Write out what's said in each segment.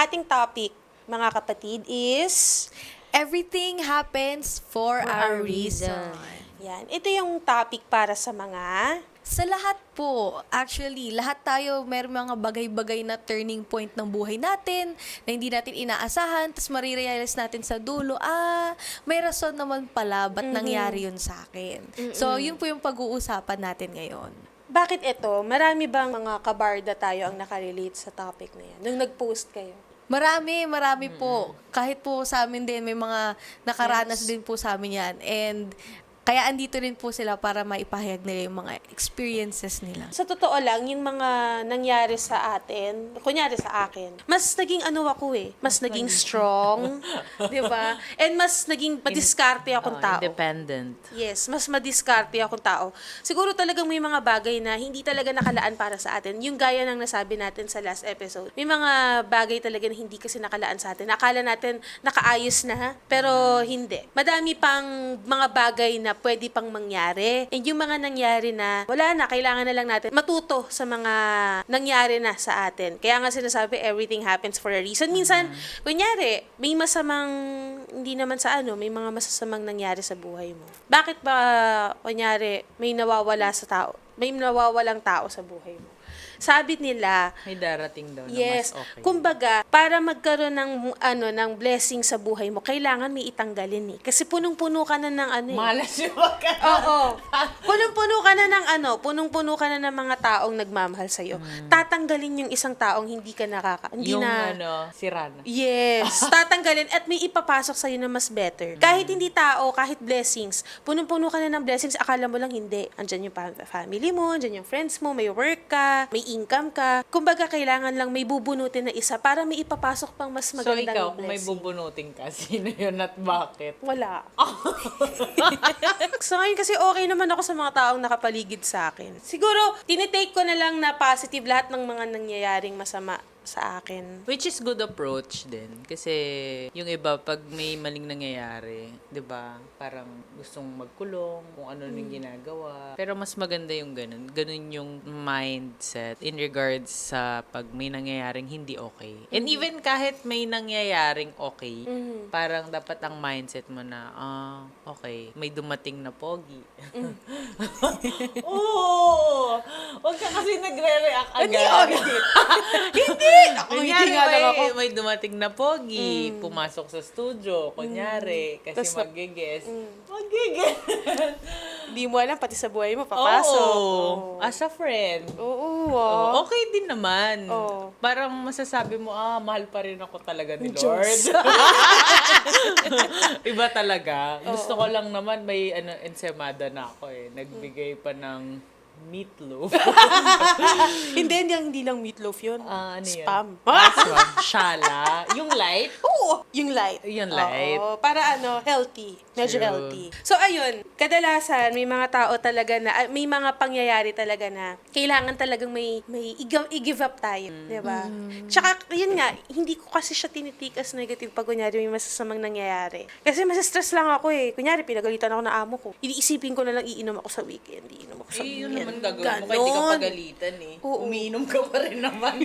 ating topic, mga kapatid, is Everything happens for a reason. yan. Ito yung topic para sa mga Sa lahat po, actually, lahat tayo may mga bagay-bagay na turning point ng buhay natin na hindi natin inaasahan, tapos marirealize natin sa dulo, may rason naman pala ba't nangyari yun sa akin. So, yun po yung pag-uusapan natin ngayon. bakit ito? Marami bang mga kabarda tayo ang nakarelate sa topic na yan? Nung nag-post kayo? Marami po. Kahit po sa amin din, may mga nakaranas din po sa amin yan. And kaya andito rin po sila para maipahayag nila yung mga experiences nila. Sa totoo lang, yung mga nangyari sa atin, kunyari sa akin, mas naging ako mas naging strong, di ba? And mas naging madiskarte akong tao. Independent. Yes, mas madiskarte akong tao. Siguro talagang may mga bagay na hindi talaga nakalaan para sa atin. Yung gaya ng nasabi natin sa last episode. May mga bagay talaga na hindi kasi nakalaan sa atin. Akala natin nakaayos na, pero hindi. Madami pang mga bagay na pwede pang mangyari. And yung mga nangyari na, wala na, kailangan na lang natin matuto sa mga nangyari na sa atin. Kaya nga sinasabi, everything happens for a reason. Minsan, kunyari, may masamang, hindi naman sa may mga masasamang nangyari sa buhay mo. Bakit ba, kunyari, may nawawala sa tao, may nawawalang tao sa buhay mo? Sabi nila, May darating daw na yes, mas okay. kumbaga, para magkaroon ng blessing sa buhay mo, kailangan may itanggalin eh. Kasi punong-puno ka na ng Malas yung Oo. Punong-puno ka na ng punong-puno ka na ng mga taong nagmamahal sa iyo. Tatanggalin yung isang taong hindi ka sira na. Yes, tatanggalin at may ipapasok sa na mas better. Kahit hindi tao, kahit blessings, punong-puno ka na ng blessings, akala mo lang hindi. Andiyan yung family mo, andiyan yung friends mo, may work ka, may income ka. Kumbaga, kailangan lang may bubunutin na isa para may ipapasok pang mas So magandang ikaw, kung may blessing. bubunutin ka, sino yun at bakit? Wala. So ngayon kasi okay naman ako sa mga taong nakapaligid sa akin. Siguro, tinitake ko na lang na positive lahat ng mga nangyayaring masama sa akin. Which is good approach din. Kasi yung iba, pag may maling nangyayari, di ba, parang gustong magkulong, kung ano yung ginagawa. Pero mas maganda yung ganun. Ganun yung mindset in regards sa pag may nangyayaring hindi okay. And even kahit may nangyayaring okay, parang dapat ang mindset mo na, okay, may dumating na pogi. Oo! Huwag ka kasi nagre-react agad. Hindi! Ako, hindi Kunyari, nga lang ako. may dumating na pogi, pumasok sa studio, kunyari, kasi Tas mag-guess. Mag-guess. Hindi mo alam, pati sa buhay mo, papasok. Oo. As a friend. Oo. Okay din naman. Oo. Parang masasabi mo, mahal pa rin ako talaga ni Diyos. Lord. Iba talaga. Gusto ko lang naman, may ensemada na ako eh. Nagbigay pa ng meatloaf. Hindi lang meatloaf yun. Ano yun? Spam. Shala. Yung light. Oo, yung light. Yung light. Oo, para healthy. Medyo True. healthy. So, ayun, kadalasan, may mga tao talaga na, may mga pangyayari talaga na, kailangan talagang may i-give up tayo. Diba? Tsaka, yun nga, hindi ko kasi siya tinitake as negative pag kunyari may masasamang nangyayari. Kasi masistress lang ako eh. Kunyari, pinagalitan ako ng amo ko. Iniisipin ko na lang, iinom ako sa weekend. Iinom ako sa Yun weekend. naman gagawin mo, kahit di ka Ganon. pagalitan eh. Oo. Umiinom ka pa rin naman.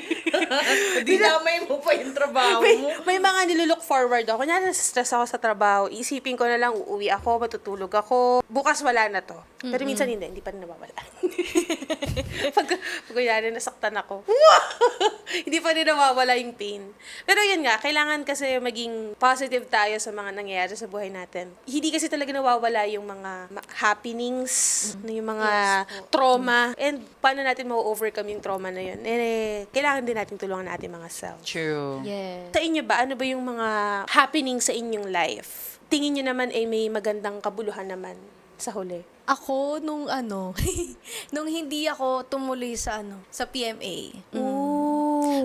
Dinamay mo pa yung trabaho mo. May mga nilulook forward ako. Kunyari, stress ako sa trabaho. Isipin ko na lang, uuwi ako, matutulog ako. Bukas wala na to. Pero minsan hindi pa rin nawawala. pag kunyari, nasaktan ako. Hindi pa rin nawawala yung pain. Pero yun nga, kailangan kasi maging positive tayo sa mga nangyayari sa buhay natin. Hindi kasi talaga nawawala yung mga happenings, yung mga trauma. And paano natin ma-overcome yung trauma na yun? Kailangan din natin tulungan natin mga self. True. Yes. Sa inyo ba, ano ba yung mga happening sa inyong life? Tingin nyo naman ay may magandang kabuluhan naman sa huli. Ako, nung nung hindi ako tumuloy sa sa PMA.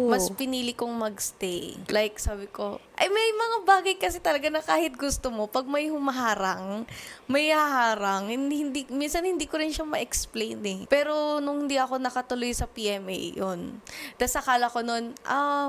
Mas pinili kong magstay. Like, sabi ko, may mga bagay kasi talaga na kahit gusto mo, pag may humaharang, may haharang. Minsan hindi ko rin siya ma-explain eh. Pero nung hindi ako nakatuloy sa PMA, yun. Tapos akala ko nun,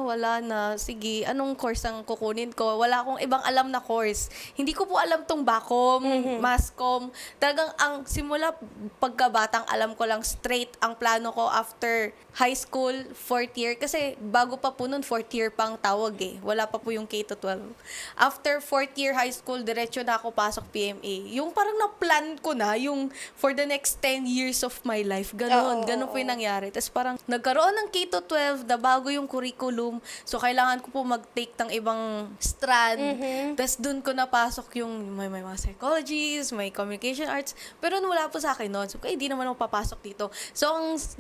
wala na. Sige, anong course ang kukunin ko? Wala akong ibang alam na course. Hindi ko po alam tong Bacom, Mascom. Talagang simula pagkabatang, alam ko lang straight ang plano ko after high school, 4th year. Kasi Kasi bago pa po nun, 4th year pang tawag eh. Wala pa po yung K-12. After 4th year high school, diretso na ako pasok PMA. Yung parang na-plan ko na yung for the next 10 years of my life. Ganon. Ganon po yung nangyari. Tapos parang nagkaroon ng K-12 na bago yung curriculum. So, kailangan ko po mag-take ng ibang strand. Tapos dun ko napasok yung may mga psychologies, may communication arts. Pero wala po sa akin nun. So, hindi naman ako papasok dito. So,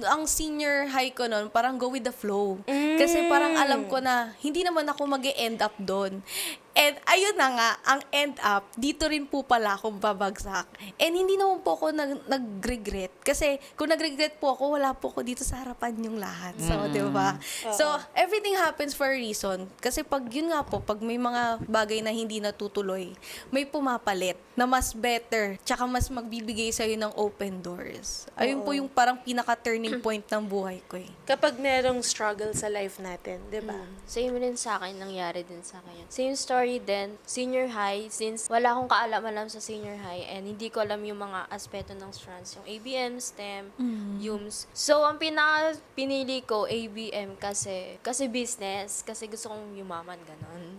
ang senior high ko nun, parang go with the flow. Kasi parang alam ko na hindi naman ako mag-e-end up doon. And ayun na nga, ang end up, dito rin po pala ako babagsak. And hindi naman po ako nag-regret. Kasi kung nag-regret po ako, wala po ako dito sa harapan yung lahat. So, di ba? So, everything happens for a reason. Kasi pag yun nga po, pag may mga bagay na hindi natutuloy, may pumapalit na mas better, tsaka mas magbibigay sa'yo ng open doors. Ayun po yung parang pinaka-turning point ng buhay ko eh. Kapag merong struggle sa life natin, di ba? Same din sa akin, nangyari din sa akin. Same story din, senior high, since wala akong kaalam-alam sa senior high and hindi ko alam yung mga aspeto ng strands, yung ABM, STEM, UMS. So, ang pinili ko, ABM kasi business, kasi gusto kong yumaman, ganon.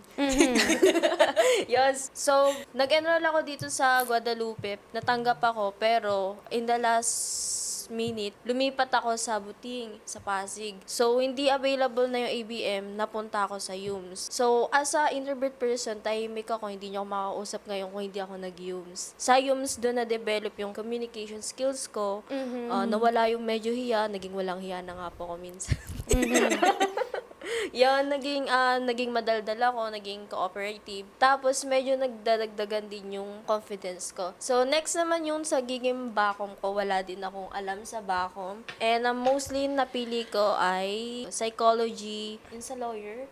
Yes. So, nag-enroll ako dito sa Guadalupe, natanggap ako, pero in the last minute, lumipat ako sa Buting, sa Pasig. So, hindi available na yung ABM, napunta ako sa UMS. So, as a introvert person, tahimik ako, hindi niyo ako makakausap ngayon kung hindi ako nag-UMS. Sa UMS, doon na-develop yung communication skills ko. Nawala yung medyo hiya, naging walang hiya na nga po ako minsan. Yan, naging madaldal ako, naging cooperative. Tapos, medyo nagdadagdagan din yung confidence ko. So, next naman yung sa giging bakom ko, wala din akong alam sa bakom. And mostly napili ko ay psychology, yung sa lawyer,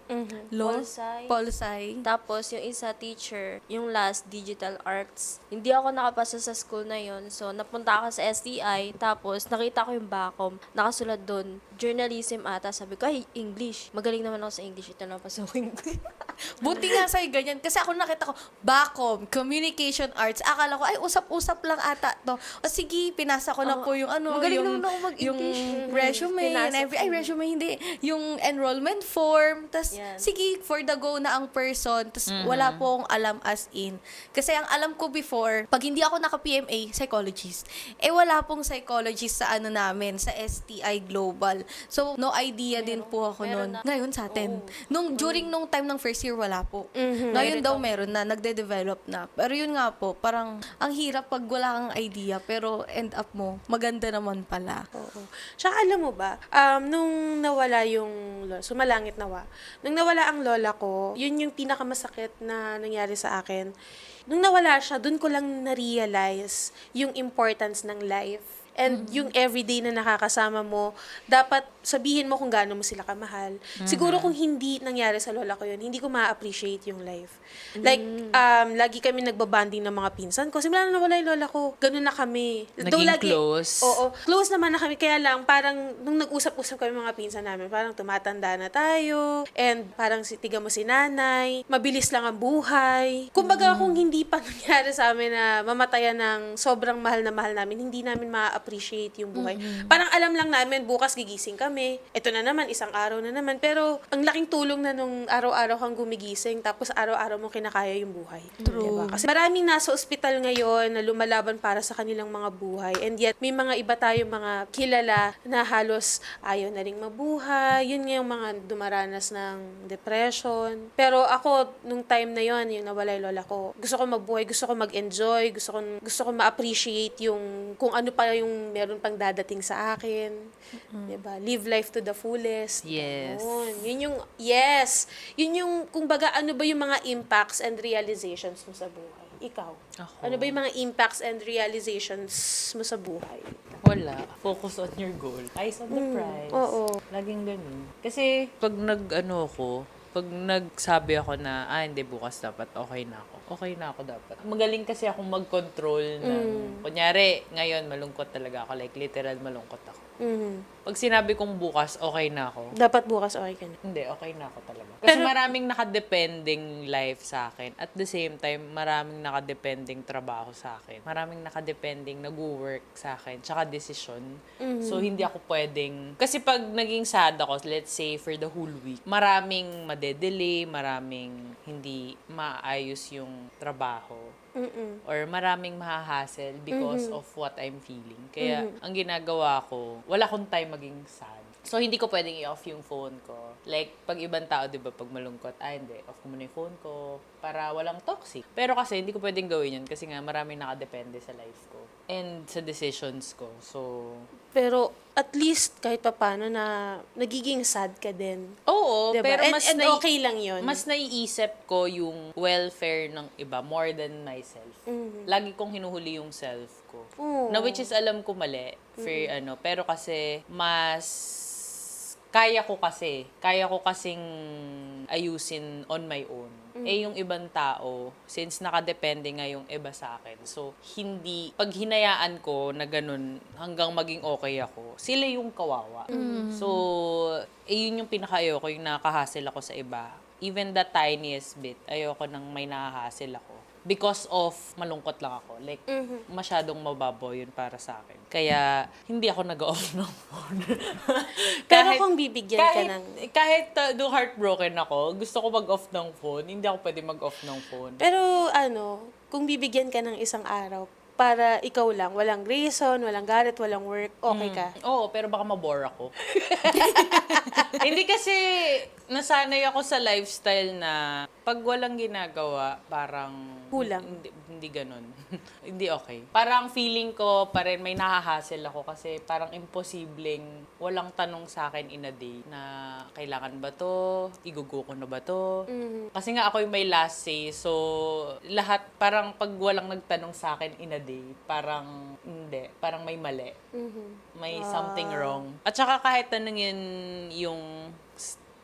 Law? Polsci. Polsci. Tapos, yung isa teacher, yung last, digital arts. Hindi ako nakapasa sa school na yon. So, napunta ako sa STI. Tapos, nakita ko yung bakom. Nakasulat doon, journalism ata. Sabi ko, ay, English. Magaling naman ako sa English. Ito na pasukin ko. Buti nga sa'yo ganyan. Kasi ako nakita ko, Bacom, Communication Arts. Akala ko, ay, usap-usap lang ata to. O sige, pinasa ko na po yung magaling yung, naman ako mag-English. yung resume, and Pinasa ko. ay, resume, hindi. Yung enrollment form. Tapos, Yan. sige, for the go na ang person. Tapos, wala po akong alam as in. Kasi ang alam ko before, pag hindi ako naka-PMA, psychologist. Eh, wala pong psychologist sa ano namin, sa STI Global. So, no idea din po ako Meron nun. na. Ngayon sa atin. During nung time ng first year, wala po. Mhm. Ngayon daw meron na, nagde-develop na. Pero yun nga po, parang ang hirap pag wala kang idea, pero end up mo, maganda naman pala. Oo. Tsaka alam mo ba, nung nawala yung sumalangit nawa, nung nawala ang lola ko, yun yung pinakamasakit na nangyari sa akin. Nung nawala siya, dun ko lang na-realize yung importance ng life. And yung everyday na nakakasama mo, dapat sabihin mo kung gaano mo sila kamahal. Siguro kung hindi nangyari sa lola ko yun, hindi ko ma-appreciate yung life. Like, lagi kami nagbabanding ng mga pinsan ko. Simula na nawala yung lola ko, ganun na kami. Though Naging close? Oo, close naman na kami. Kaya lang, parang, nung nag-usap-usap kami mga pinsan namin, parang tumatanda na tayo, and parang tiga mo si nanay, mabilis lang ang buhay. Kumbaga, kung hindi pa nangyari sa amin na mamatayan ng sobrang mahal na mahal namin, hindi namin ma-appreciate yung buhay. Parang alam lang namin, bukas gigising kami. Ito na naman, isang araw na naman. Pero, ang laking tulong na nung araw-araw kang gumigising, tapos araw-araw mo kinakaya yung buhay. True. Diba? Kasi maraming nasa ospital ngayon na lumalaban para sa kanilang mga buhay. And yet, may mga iba tayong mga kilala na halos ayaw na ring mabuhay. Yun nga yung mga dumaranas ng depression. Pero ako, nung time na yon, yung nawala yung lola ko, gusto ko magbuhay, gusto ko mag-enjoy, gusto ko ma-appreciate yung kung ano pa yung meron pang dadating sa akin. Diba? Live life to the fullest. Yes. Ganun. Yun yung, yes! Yun yung, kumbaga, ano ba yung mga impacts and realizations mo sa buhay? Ikaw. Ako. Ano ba yung mga impacts and realizations mo sa buhay? Wala. Focus on your goal. Eyes on the prize. Oo. Laging ganun. Kasi, pag pag nagsabi ako na, hindi, bukas dapat, okay na ako. Okay na ako dapat. Magaling kasi akong mag-control ng, kunyari, ngayon, malungkot talaga ako. Like, literal, malungkot ako. Pag sinabi kong bukas, okay na ako. Dapat bukas okay ka na. Hindi, okay na ako talaga. Kasi maraming nakadepending life sa akin. At the same time, maraming nakadepending trabaho sa akin. Maraming nakadepending nag-work sa akin. Tsaka desisyon. So, hindi ako pwedeng... Kasi pag naging sad ako, let's say for the whole week, maraming madedelay, maraming hindi maayos yung trabaho. Or maraming mahahassle because of what I'm feeling. Kaya, ang ginagawa ko, wala akong time maging sad. So, hindi ko pwedeng i-off yung phone ko. Like, pag ibang tao, di ba, pag malungkot, hindi, off ko muna yung phone ko para walang toxic. Pero kasi, hindi ko pwedeng gawin yun kasi nga, maraming nakadepende sa life ko and sa decisions ko. So, Pero at least kahit papaano na nagiging sad ka din. oo, Diba? pero mas and okay lang yun. mas naiisip ko yung welfare ng iba more than myself. Lagi kong hinuhuli yung self ko. Oo. Na which is alam ko mali, pero kasi mas kaya ko kasing ayusin on my own. Eh, yung ibang tao, since nakadepende nga yung iba sa akin, so, pag hinayaan ko na ganun, hanggang maging okay ako, sila yung kawawa. So, yun yung pinaka-ayoko, yung nakahasel ako sa iba. Even the tiniest bit, ayoko nang may nakahasel ako. Because of malungkot lang ako. Like, masyadong mababaw yun para sa akin. Kaya, hindi ako nag-off ng phone. Pero kung bibigyan ka ng... Kahit heartbroken ako, gusto ko mag-off ng phone. Hindi ako pwede mag-off ng phone. Pero kung bibigyan ka ng isang araw para ikaw lang, walang reason, walang galit, walang work, okay ka. Oo, pero baka mabore ako. Hindi kasi nasanay ako sa lifestyle na pag walang ginagawa, parang... Kulang. Hindi ganun. Hindi okay. Parang feeling ko pa rin may nahahassle ako kasi parang imposibleng walang tanong sa akin in a day na kailangan ba to? Igugo ko na ba to? Kasi nga ako yung may last say. So, lahat parang pag walang nagtanong sa akin in a day, parang hindi. Parang may mali. May something wrong. At saka kahit tanongin yung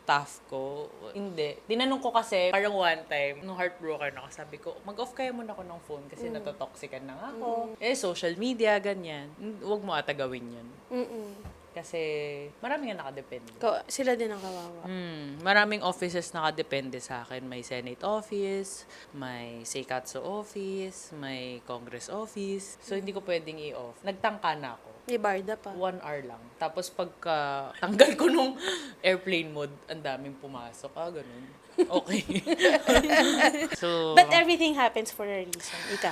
staff ko, hindi. Tinanong ko kasi, parang one time, nung heartbroken ako, sabi ko, mag-off kaya muna ako ng phone kasi natotoxican na nga ako. Social media, ganyan. Huwag mo ata gawin yun. Kasi maraming nga nakadepende. Sila din ang kawawa. Maraming offices nakadepende sa akin. May Senate office, may Seikatsu office, may Congress office. So, hindi ko pwedeng i-off. Nagtangka na ako. May barda pa. 1 hour lang. Tapos pagka tanggal ko nung airplane mode, ang daming pumasok. Ganun. Okay. So, But everything happens for a reason. Ika.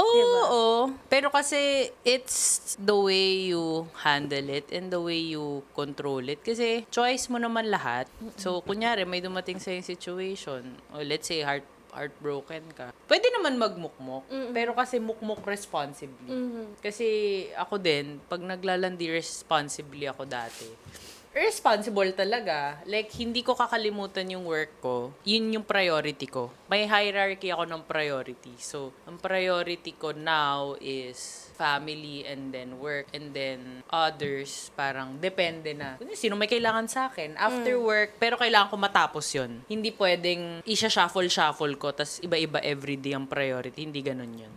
oo. Pero kasi, it's the way you handle it and the way you control it. Kasi, choice mo naman lahat. So, kunyari, may dumating sa yung situation, o let's say, heartbroken ka. Pwede naman magmukmok, pero kasi mukmok responsibly. Kasi ako din, pag naglalandi responsibly ako dati, responsible talaga. Like, hindi ko kakalimutan yung work ko. Yun yung priority ko. May hierarchy ako ng priority. So, ang priority ko now is family and then work and then others. Parang depende na. Sino may kailangan sa akin after work, pero kailangan ko matapos yun. Hindi pwedeng isha-shuffle ko tas iba-iba everyday ang priority. Hindi ganun yun.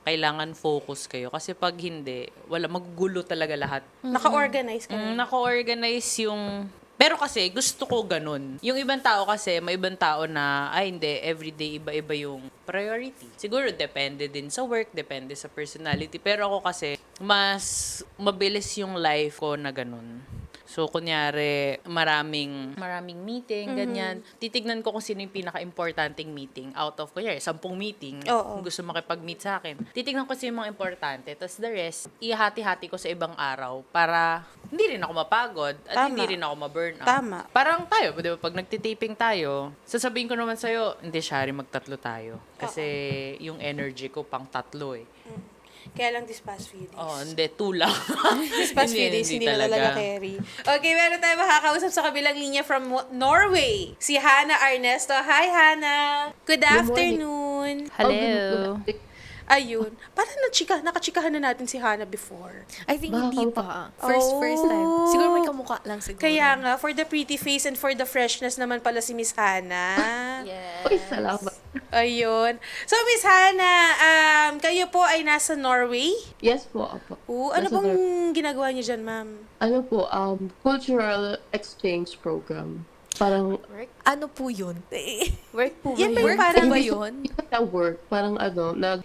Kailangan focus kayo. Kasi pag hindi, magugulo talaga lahat. Naka-organize ka. Naka-organize yung... Pero kasi, gusto ko ganun. Yung ibang tao kasi, may ibang tao na, hindi, everyday iba-iba yung priority. Siguro, depende din sa work, depende sa personality. Pero ako kasi, mas mabilis yung life ko na ganun. So, kunyari, maraming meeting, ganyan. Titignan ko kung sino yung pinaka-importanting meeting out of, kunyari, 10 meeting. Oo. Kung gusto makipag-meet sa akin. Titignan ko sino yung mga importante. Tapos the rest, ihati-hati ko sa ibang araw para hindi rin ako mapagod at Tama. hindi rin ako ma-burn out. Tama. Parang tayo, di ba, pag nagtitaping tayo, sasabihin ko naman sa'yo, hindi, Shari, magtatlo tayo. Kasi yung energy ko pang tatlo eh. Kaya lang this past few days. Hindi, 2 lang. This past few days, hindi na talaga carry. Okay, meron tayo makakausap sa kabilang linya from Norway. Si Hannah Ernesto. Hi, Hannah! Good afternoon! Hello. Ayun. Parang nakachikahan na natin si Hana before. I think Baka hindi pa. First time. Oh. Siguro may kamukha lang siguro. Kaya nga, for the pretty face and for the freshness naman pala si Miss Hana. Yes. Uy, salamat. Ayun. So, Miss Hana, kayo po ay nasa Norway? Yes po, apo. Ano Nasa pong ginagawa niyo dyan, ma'am? Ano po, cultural exchange program. Parang, Ano po yun? Work po ba Yan ba yun? yung parang... ba yun? sa work, parang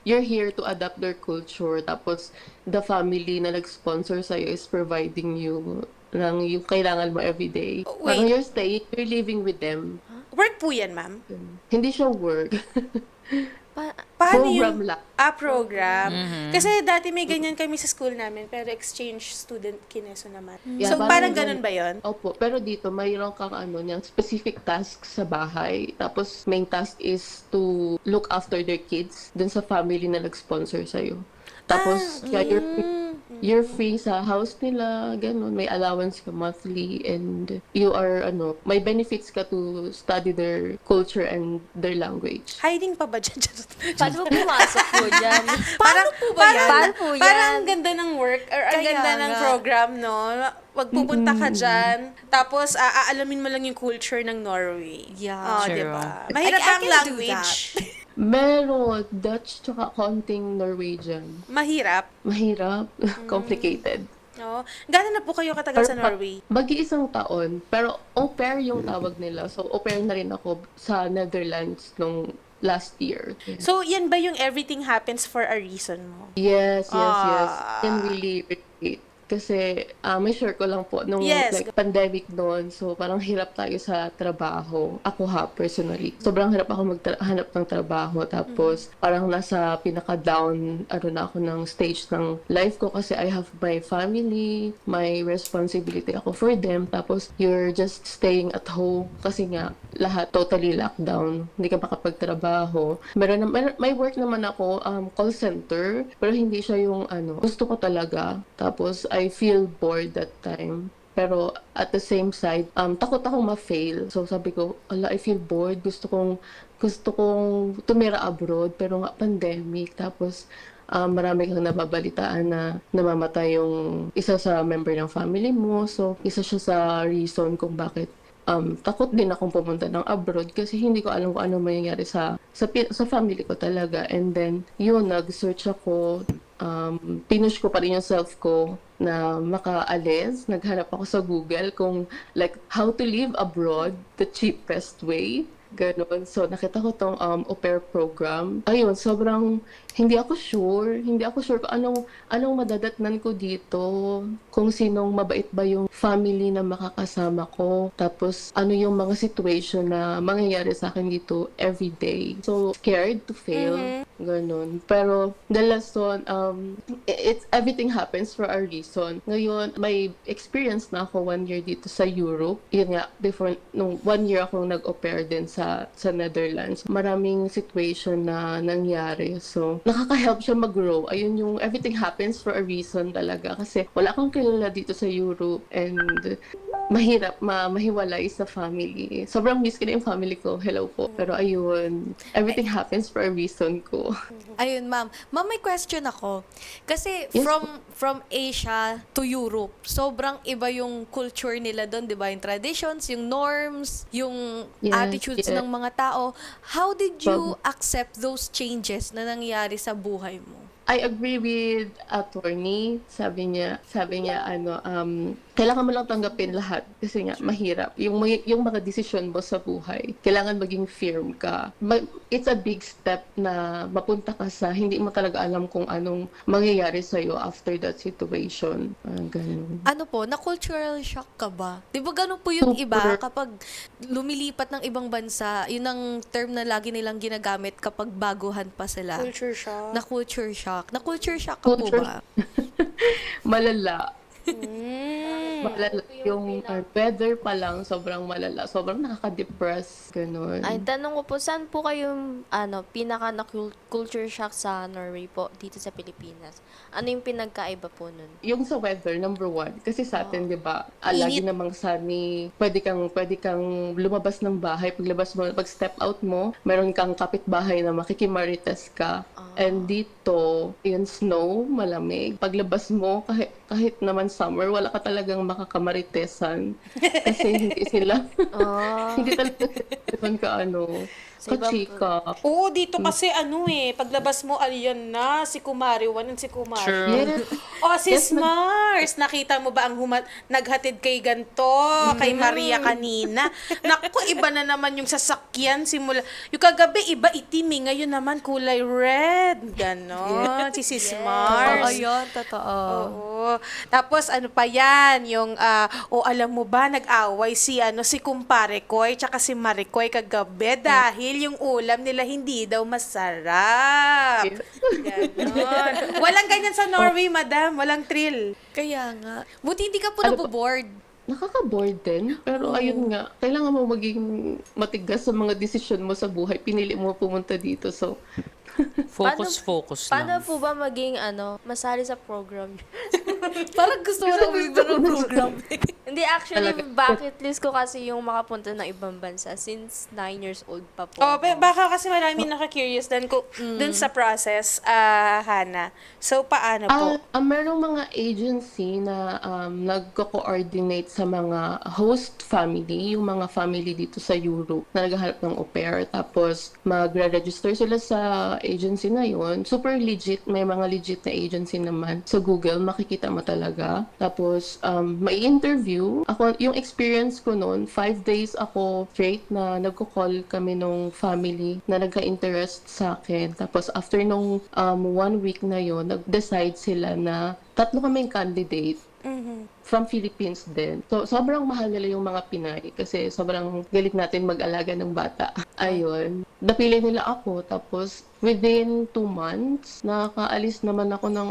you're here to adapt their culture, tapos the family na nag-sponsor sa'yo is providing you ng yung kailangan mo everyday. Oh, Parang wait. you're living with them. Work po yan, ma'am? Hindi siya work. Paano Program yung... lang. Program. Kasi dati may ganyan kami sa school namin, pero exchange student kineso naman. Yeah, So, parang parang ganun ba yon? Opo, pero dito mayroon kang niyang specific tasks sa bahay. Tapos main task is to look after their kids dun sa family na nag-sponsor sa'yo. Tapos, you're free sa house nila, ganun. May allowance ka monthly and you are, may benefits ka to study their culture and their language. Hiding pa ba dyan? Paano po pumasok po dyan? Paano po ba yan? Paano po yan? Parang ang ganda ng work or ang Kaya ganda ng nga. program, no? Pagpupunta ka dyan, tapos aalamin mo lang yung culture ng Norway. Yeah. Oh, Sure. diba? Mahirap I ang can do language. Meron Dutch tsaka konting Norwegian. Mahirap. Mahirap, complicated. No? Gano'n na po kayo katagal sa Norway? Bagi-isang taon, pero au pair yung tawag nila. So, au pair na rin ako sa Netherlands nung last year. So, yan ba yung everything happens for a reason mo? Yes. Ah. Can really relate. Kasi, may share ko lang po, nung Yes. pandemic noon, so parang hirap tayo sa trabaho. Ako personally. Sobrang hirap ako maghanap ng trabaho. Tapos, parang nasa pinaka-down, na ako ng stage ng life ko kasi I have my family, my responsibility ako for them. Tapos, you're just staying at home kasi nga, lahat totally lockdown. Hindi ka makapagtrabaho. May work naman ako, call center, pero hindi siya yung gusto ko talaga. Tapos, I feel bored that time. Pero at the same side, takot akong ma-fail. So sabi ko, I feel bored. Gusto kong tumira abroad. Pero nga, pandemic. Tapos, marami kang nababalitaan na namamatay yung isa sa member ng family mo. So, isa siya sa reason kung bakit takot din akong pumunta ng abroad kasi hindi ko alam kung ano mangyayari sa family ko talaga. And then, nag-search ako, pinush ko pa rin yung self ko na makaalis. Naghanap ako sa Google kung how to live abroad the cheapest way. Ganon. So, nakita ko tong au pair program. Ayun, sobrang hindi ako sure kung anong madadatnan ko dito. Kung sinong mabait ba yung family na makakasama ko. Tapos, ano yung mga situation na mangyayari sa akin dito every day. So, scared to fail. Ganon. Pero, the lesson, everything happens for a reason. Ngayon, may experience na ako 1 year dito sa Europe. Yun nga, before, nung 1 year akong nag-au pair din sa Netherlands. Maraming situation na nangyari. So, nakaka-help siya mag-grow. Ayun yung everything happens for a reason talaga. Kasi wala akong kilala dito sa Europe and mahirap mahiwalay sa family. Sobrang miss ko na yung family ko. Hello po. Pero ayun, everything happens for a reason ko. Ayun, ma'am. Ma'am, may question ako. Kasi Yes, from Asia to Europe, sobrang iba yung culture nila doon, di ba? Yung traditions, yung norms, yung Yes, attitudes yes. ng mga tao. How did you accept those changes na nangyari sa buhay mo? I agree with attorney. Sabi niya kailangan mo lang tanggapin lahat kasi nga mahirap. Yung mga desisyon mo sa buhay, kailangan maging firm ka. It's a big step na mapunta ka sa hindi mo talaga alam kung anong mangyayari sa'yo after that situation. Ganun. Ano po, na-cultural shock ka ba? Di ba ganun po yung iba Super. kapag lumilipat ng ibang bansa, yun ang term na lagi nilang ginagamit kapag baguhan pa sila. Culture shock. Na-culture shock. Na-culture shock ka po Culture- ba? Malala. Malala, yung weather pa lang, sobrang malala. Sobrang nakaka-depress. Ganun. Ay, tanong ko po, saan po kayong pinaka na culture shock sa Norway po dito sa Pilipinas? Ano yung pinagkaiba po nun? Yung sa weather, number one. Kasi sa atin, di ba, lagi namang sunny. Pwede kang lumabas ng bahay. Paglabas mo, pag step out mo, meron kang kapitbahay na makikimarites ka. And dito, yung snow, malamig. Paglabas mo, kahit naman summer, wala ka talagang makakamaritesan. Kasi hindi sila, hindi talaga sila ka Sa ibang- kachika. Oo, dito kasi paglabas mo, ayan na, si Kumari 1 and si Kumari. True. Yes. O, sis Mars, nakita mo ba ang naghatid kay ganto, kay Maria kanina? Naku, iba na naman yung sasakyan simula. Yung kagabi, iba itim ngayon naman kulay red. Ganon, si sis Mars. Oo, yun, totoo. Oo. Tapos ano pa yan, yung alam mo ba nag-away si Kumpare Koy tsaka si Maricoy kagabi dahil yung ulam nila hindi daw masarap. Ganon. Walang ganyan sa Norway, madam. Walang thrill. Kaya nga. Buti hindi ka po naboboard. Nakaka-bored din. Pero ayun nga, kailangan mo maging matigas sa mga desisyon mo sa buhay. Pinili mo pumunta dito. So, Focus Paano lang. po ba maging masali sa program? Parang gusto mo na umiba ng program. Hindi, actually, bucket list ko kasi yung makapunta ng ibang bansa since 9 years old pa po. Oh, ako. baka kasi marami naka-curious dun sa process, Hana. So, paano po? merong mga agency na nagko-coordinate sa mga host family, yung mga family dito sa Europe na naghahanap ng au pair. Tapos, magre-register sila sa agency na yun. Super legit. May mga legit na agency naman. Sa Google, makikita mo talaga. Tapos, may interview. Ako, yung experience ko noon, 5 days ako straight na nagko-call kami nung family na nagka-interest sa akin. Tapos, after nung 1 week na yon, nag-decide sila na 3 kaming candidate from Philippines din. So, sobrang mahal nila yung mga Pinay kasi sobrang galit natin mag-alaga ng bata. Ayun. Napili nila ako. Tapos, within 2 months, nakaalis naman ako ng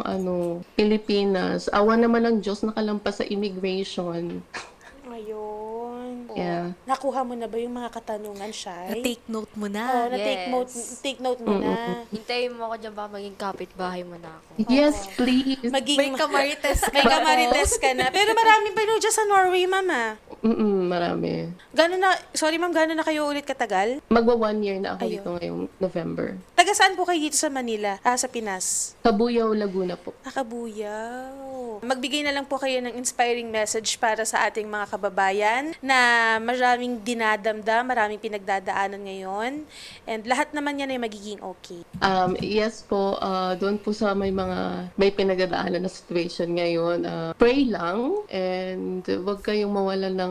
Pilipinas. Awa naman ng Diyos, nakalampas sa immigration. Ayun. Yeah. Nakuha mo na ba yung mga katanungan, Shai? Na-take note mo Oh, na. take note mo na. Hintayin mo ako dyan ba maging kapitbahay mo na ako. Yes, please. Maging, May kamarites may kamarites ka na. Pero marami pa dyan sa Norway, mama. Marami. Gano'n na kayo ulit katagal? Magwa 1 year na ako Ayun. dito ngayong November. Taga saan po kayo dito sa Manila? Sa Pinas? Kabuyaw, Laguna po. Nakabuyaw. Magbigay na lang po kayo ng inspiring message para sa ating mga kababayan na maraming dinadamdam, maraming pinagdadaanan ngayon. And lahat naman yan ay magiging okay. Yes po, doon po sa may pinagdadaanan na situation ngayon, pray lang and wag kayong mawala ng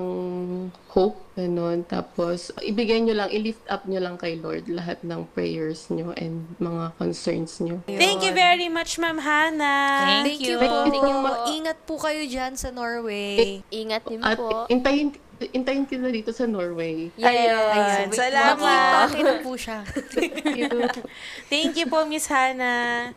hope, ganun. Tapos, ibigay nyo lang, i-lift up nyo lang kay Lord lahat ng prayers nyo and mga concerns nyo. Thank you very much, Ma'am Hannah. Thank you Thank po. you po. Ingat po kayo dyan sa Norway. Ingat din At po. intayin kita dito sa Norway. Ayun. Salamat. Makita na po siya. Thank you. Thank you po, Miss Hannah.